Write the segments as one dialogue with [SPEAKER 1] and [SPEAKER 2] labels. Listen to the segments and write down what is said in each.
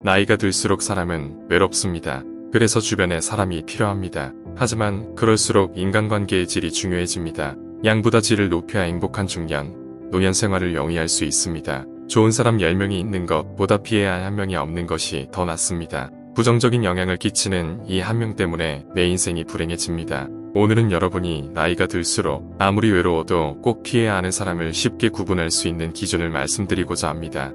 [SPEAKER 1] 나이가 들수록 사람은 외롭습니다. 그래서 주변에 사람이 필요합니다. 하지만 그럴수록 인간관계의 질이 중요해집니다. 양보다 질을 높여야 행복한 중년, 노년 생활을 영위할 수 있습니다. 좋은 사람 10명이 있는 것보다 피해야 할 한 명이 없는 것이 더 낫습니다. 부정적인 영향을 끼치는 이 한 명 때문에 내 인생이 불행해집니다. 오늘은 여러분이 나이가 들수록 아무리 외로워도 꼭 피해야 하는 사람을 쉽게 구분할 수 있는 기준을 말씀드리고자 합니다.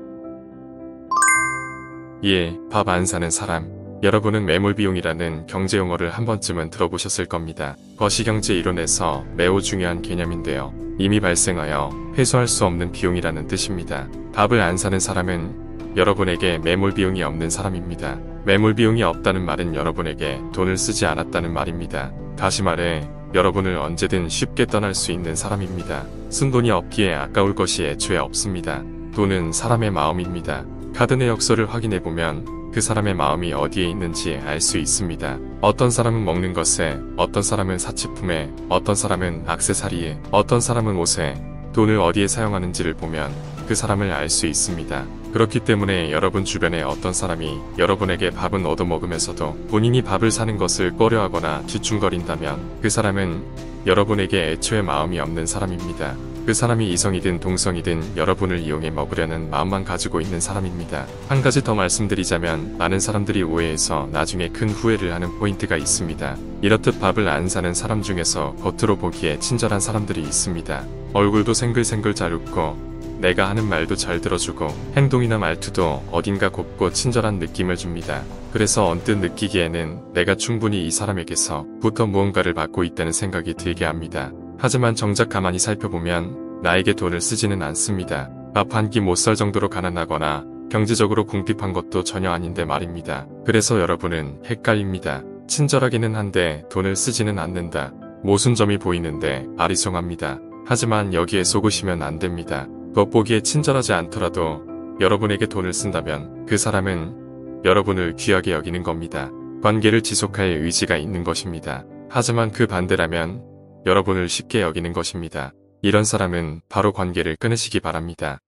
[SPEAKER 1] 1. 밥 안 사는 사람. 여러분은 매몰비용이라는 경제용어를 한 번쯤은 들어보셨을 겁니다. 거시경제 이론에서 매우 중요한 개념인데요. 이미 발생하여 회수할 수 없는 비용이라는 뜻입니다. 밥을 안 사는 사람은 여러분에게 매몰비용이 없는 사람입니다. 매몰비용이 없다는 말은 여러분에게 돈을 쓰지 않았다는 말입니다. 다시 말해 여러분을 언제든 쉽게 떠날 수 있는 사람입니다. 쓴 돈이 없기에 아까울 것이 애초에 없습니다. 돈은 사람의 마음입니다. 카드 내역서를 확인해보면 그 사람의 마음이 어디에 있는지 알 수 있습니다. 어떤 사람은 먹는 것에, 어떤 사람은 사치품에, 어떤 사람은 액세서리에, 어떤 사람은 옷에, 돈을 어디에 사용하는지를 보면 그 사람을 알 수 있습니다. 그렇기 때문에 여러분 주변에 어떤 사람이 여러분에게 밥은 얻어먹으면서도 본인이 밥을 사는 것을 꺼려하거나 뒤충거린다면 그 사람은 여러분에게 애초에 마음이 없는 사람입니다. 그 사람이 이성이든 동성이든 여러분을 이용해 먹으려는 마음만 가지고 있는 사람입니다. 한 가지 더 말씀드리자면 많은 사람들이 오해해서 나중에 큰 후회를 하는 포인트가 있습니다. 이렇듯 밥을 안 사는 사람 중에서 겉으로 보기에 친절한 사람들이 있습니다. 얼굴도 생글생글 잘 웃고 내가 하는 말도 잘 들어주고 행동이나 말투도 어딘가 곱고 친절한 느낌을 줍니다. 그래서 언뜻 느끼기에는 내가 충분히 이 사람에게서부터 무언가를 받고 있다는 생각이 들게 합니다. 하지만 정작 가만히 살펴보면 나에게 돈을 쓰지는 않습니다. 밥 한 끼 못 살 정도로 가난하거나 경제적으로 궁핍한 것도 전혀 아닌데 말입니다. 그래서 여러분은 헷갈립니다. 친절하기는 한데 돈을 쓰지는 않는다. 모순점이 보이는데 아리송합니다. 하지만 여기에 속으시면 안 됩니다. 겉보기에 친절하지 않더라도 여러분에게 돈을 쓴다면 그 사람은 여러분을 귀하게 여기는 겁니다. 관계를 지속할 의지가 있는 것입니다. 하지만 그 반대라면 여러분을 쉽게 여기는 것입니다. 이런 사람은 바로 관계를 끊으시기 바랍니다.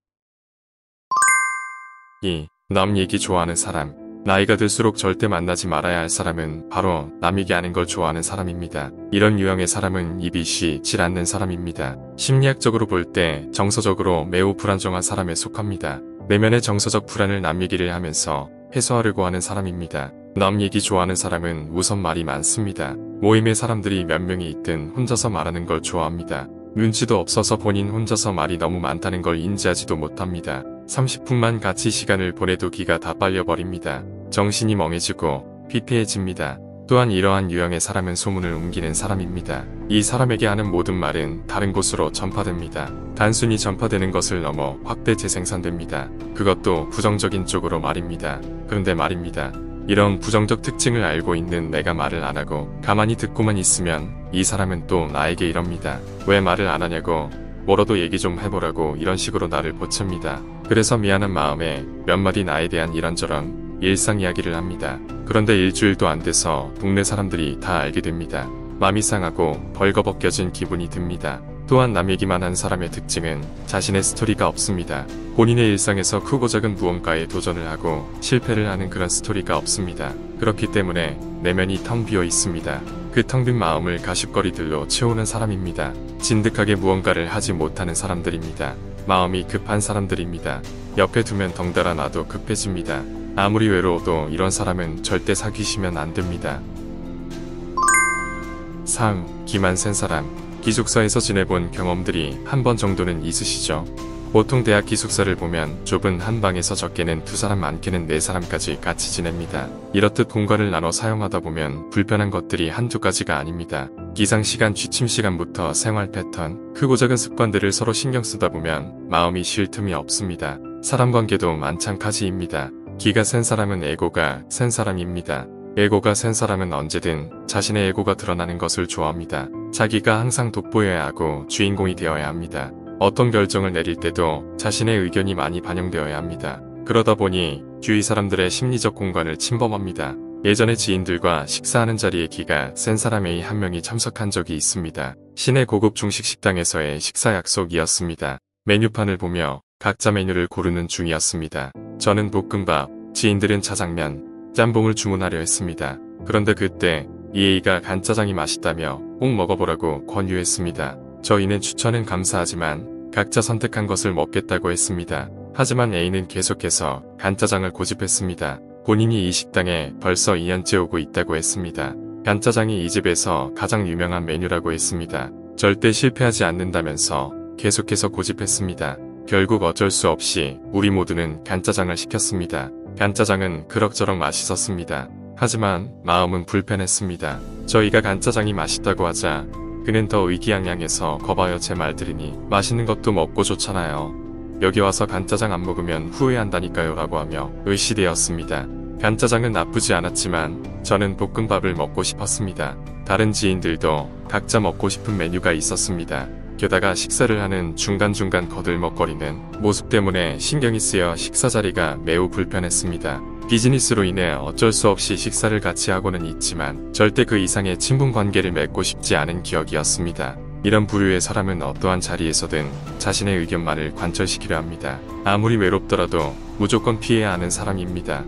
[SPEAKER 1] 2. 남 얘기 좋아하는 사람. 나이가 들수록 절대 만나지 말아야 할 사람은 바로 남 얘기하는 걸 좋아하는 사람입니다. 이런 유형의 사람은 입이 쉬질 않는 사람입니다. 심리학적으로 볼 때 정서적으로 매우 불안정한 사람에 속합니다. 내면의 정서적 불안을 남 얘기를 하면서 해소하려고 하는 사람입니다. 남 얘기 좋아하는 사람은 우선 말이 많습니다. 모임에 사람들이 몇 명이 있든 혼자서 말하는 걸 좋아합니다. 눈치도 없어서 본인 혼자서 말이 너무 많다는 걸 인지하지도 못합니다. 30분만 같이 시간을 보내도 기가 다 빨려버립니다. 정신이 멍해지고 피폐해집니다. 또한 이러한 유형의 사람은 소문을 옮기는 사람입니다. 이 사람에게 하는 모든 말은 다른 곳으로 전파됩니다. 단순히 전파되는 것을 넘어 확대 재생산됩니다. 그것도 부정적인 쪽으로 말입니다. 그런데 말입니다. 이런 부정적 특징을 알고 있는 내가 말을 안 하고 가만히 듣고만 있으면 이 사람은 또 나에게 이럽니다. 왜 말을 안 하냐고, 뭐라도 얘기 좀 해보라고 이런 식으로 나를 보챕니다. 그래서 미안한 마음에 몇 마디 나에 대한 이런저런 일상 이야기를 합니다. 그런데 일주일도 안 돼서 동네 사람들이 다 알게 됩니다. 마음이 상하고 벌거벗겨진 기분이 듭니다. 또한 남 얘기만 한 사람의 특징은 자신의 스토리가 없습니다. 본인의 일상에서 크고 작은 무언가에 도전을 하고 실패를 하는 그런 스토리가 없습니다. 그렇기 때문에 내면이 텅 비어 있습니다. 그 텅 빈 마음을 가십거리들로 채우는 사람입니다. 진득하게 무언가를 하지 못하는 사람들입니다. 마음이 급한 사람들입니다. 옆에 두면 덩달아 나도 급해집니다. 아무리 외로워도 이런 사람은 절대 사귀시면 안 됩니다. 3. 기만 센 사람. 기숙사에서 지내본 경험들이 한 번 정도는 있으시죠? 보통 대학 기숙사를 보면 좁은 한 방에서 적게는 2사람 많게는 4사람까지 같이 지냅니다. 이렇듯 공간을 나눠 사용하다 보면 불편한 것들이 한두 가지가 아닙니다. 기상시간, 취침시간부터 생활 패턴, 크고 작은 습관들을 서로 신경 쓰다 보면 마음이 쉴 틈이 없습니다. 사람 관계도 만찬가지입니다. 기가 센 사람은 에고가 센 사람입니다. 에고가 센 사람은 언제든 자신의 에고가 드러나는 것을 좋아합니다. 자기가 항상 돋보여야 하고 주인공이 되어야 합니다. 어떤 결정을 내릴 때도 자신의 의견이 많이 반영되어야 합니다. 그러다 보니 주위 사람들의 심리적 공간을 침범합니다. 예전에 지인들과 식사하는 자리에 기가 센 사람 A 한 명이 참석한 적이 있습니다. 시내 고급 중식 식당에서의 식사 약속이었습니다. 메뉴판을 보며 각자 메뉴를 고르는 중이었습니다. 저는 볶음밥, 지인들은 짜장면, 짬뽕을 주문하려 했습니다. 그런데 그때 이에이가 간짜장이 맛있다며 꼭 먹어보라고 권유했습니다. 저희는 추천은 감사하지만 각자 선택한 것을 먹겠다고 했습니다. 하지만 A는 계속해서 간짜장을 고집했습니다. 본인이 이 식당에 벌써 2년째 오고 있다고 했습니다. 간짜장이 이 집에서 가장 유명한 메뉴라고 했습니다. 절대 실패하지 않는다면서 계속해서 고집했습니다. 결국 어쩔 수 없이 우리 모두는 간짜장을 시켰습니다. 간짜장은 그럭저럭 맛있었습니다. 하지만 마음은 불편했습니다. 저희가 간짜장이 맛있다고 하자 그는 더 의기양양해서 거봐요 제 말 들으니 맛있는 것도 먹고 좋잖아요. 여기 와서 간짜장 안 먹으면 후회한다니까요 라고 하며 의시되었습니다. 간짜장은 나쁘지 않았지만 저는 볶음밥을 먹고 싶었습니다. 다른 지인들도 각자 먹고 싶은 메뉴가 있었습니다. 게다가 식사를 하는 중간중간 거들먹거리는 모습 때문에 신경이 쓰여 식사 자리가 매우 불편했습니다. 비즈니스로 인해 어쩔 수 없이 식사를 같이 하고는 있지만 절대 그 이상의 친분 관계를 맺고 싶지 않은 기억이었습니다. 이런 부류의 사람은 어떠한 자리에서든 자신의 의견만을 관철시키려 합니다. 아무리 외롭더라도 무조건 피해야 하는 사람입니다.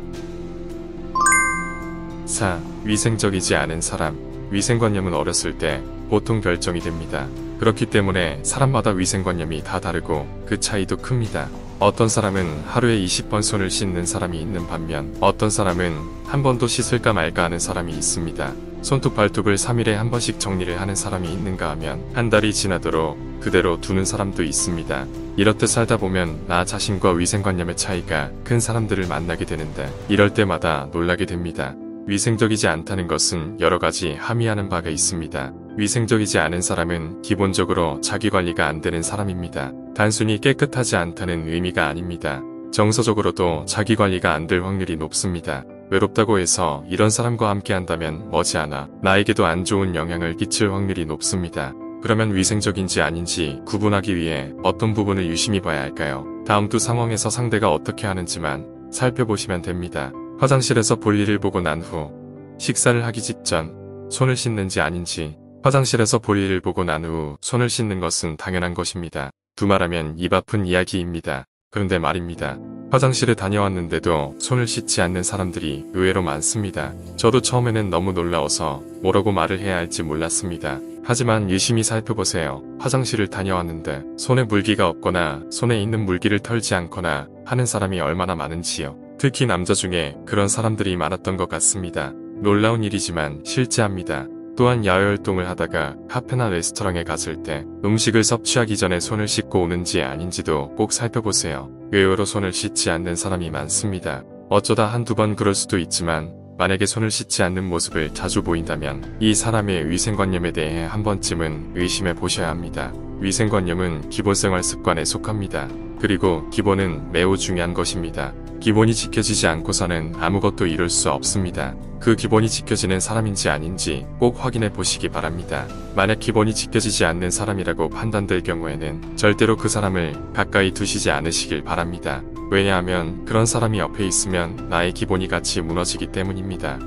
[SPEAKER 1] 4. 위생적이지 않은 사람. 위생관념은 어렸을 때 보통 결정이 됩니다. 그렇기 때문에 사람마다 위생관념이 다 다르고 그 차이도 큽니다. 어떤 사람은 하루에 20번 손을 씻는 사람이 있는 반면 어떤 사람은 한 번도 씻을까 말까 하는 사람이 있습니다. 손톱 발톱을 3일에 한 번씩 정리를 하는 사람이 있는가 하면 한 달이 지나도록 그대로 두는 사람도 있습니다. 이렇듯 살다 보면 나 자신과 위생관념의 차이가 큰 사람들을 만나게 되는데 이럴 때마다 놀라게 됩니다. 위생적이지 않다는 것은 여러 가지 함의하는 바가 있습니다. 위생적이지 않은 사람은 기본적으로 자기관리가 안 되는 사람입니다. 단순히 깨끗하지 않다는 의미가 아닙니다. 정서적으로도 자기관리가 안 될 확률이 높습니다. 외롭다고 해서 이런 사람과 함께 한다면 머지않아 나에게도 안 좋은 영향을 끼칠 확률이 높습니다. 그러면 위생적인지 아닌지 구분하기 위해 어떤 부분을 유심히 봐야 할까요? 다음 두 상황에서 상대가 어떻게 하는지만 살펴보시면 됩니다. 화장실에서 볼일을 보고 난 후 식사를 하기 직전 손을 씻는지 아닌지. 화장실에서 볼일을 보고 난 후 손을 씻는 것은 당연한 것입니다. 두말하면 입 아픈 이야기입니다. 그런데 말입니다. 화장실에 다녀왔는데도 손을 씻지 않는 사람들이 의외로 많습니다. 저도 처음에는 너무 놀라워서 뭐라고 말을 해야 할지 몰랐습니다. 하지만 유심히 살펴보세요. 화장실을 다녀왔는데 손에 물기가 없거나 손에 있는 물기를 털지 않거나 하는 사람이 얼마나 많은지요. 특히 남자 중에 그런 사람들이 많았던 것 같습니다. 놀라운 일이지만 실제합니다. 또한 야외활동을 하다가 카페나 레스토랑에 갔을 때 음식을 섭취하기 전에 손을 씻고 오는지 아닌지도 꼭 살펴보세요. 의외로 손을 씻지 않는 사람이 많습니다. 어쩌다 한두 번 그럴 수도 있지만 만약에 손을 씻지 않는 모습을 자주 보인다면 이 사람의 위생관념에 대해 한 번쯤은 의심해 보셔야 합니다. 위생관념은 기본생활 습관에 속합니다. 그리고 기본은 매우 중요한 것입니다. 기본이 지켜지지 않고서는 아무것도 이룰 수 없습니다. 그 기본이 지켜지는 사람인지 아닌지 꼭 확인해 보시기 바랍니다. 만약 기본이 지켜지지 않는 사람이라고 판단될 경우에는 절대로 그 사람을 가까이 두시지 않으시길 바랍니다. 왜냐하면 그런 사람이 옆에 있으면 나의 기본이 같이 무너지기 때문입니다.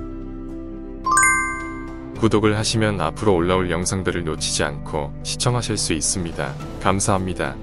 [SPEAKER 1] 구독을 하시면 앞으로 올라올 영상들을 놓치지 않고 시청하실 수 있습니다. 감사합니다.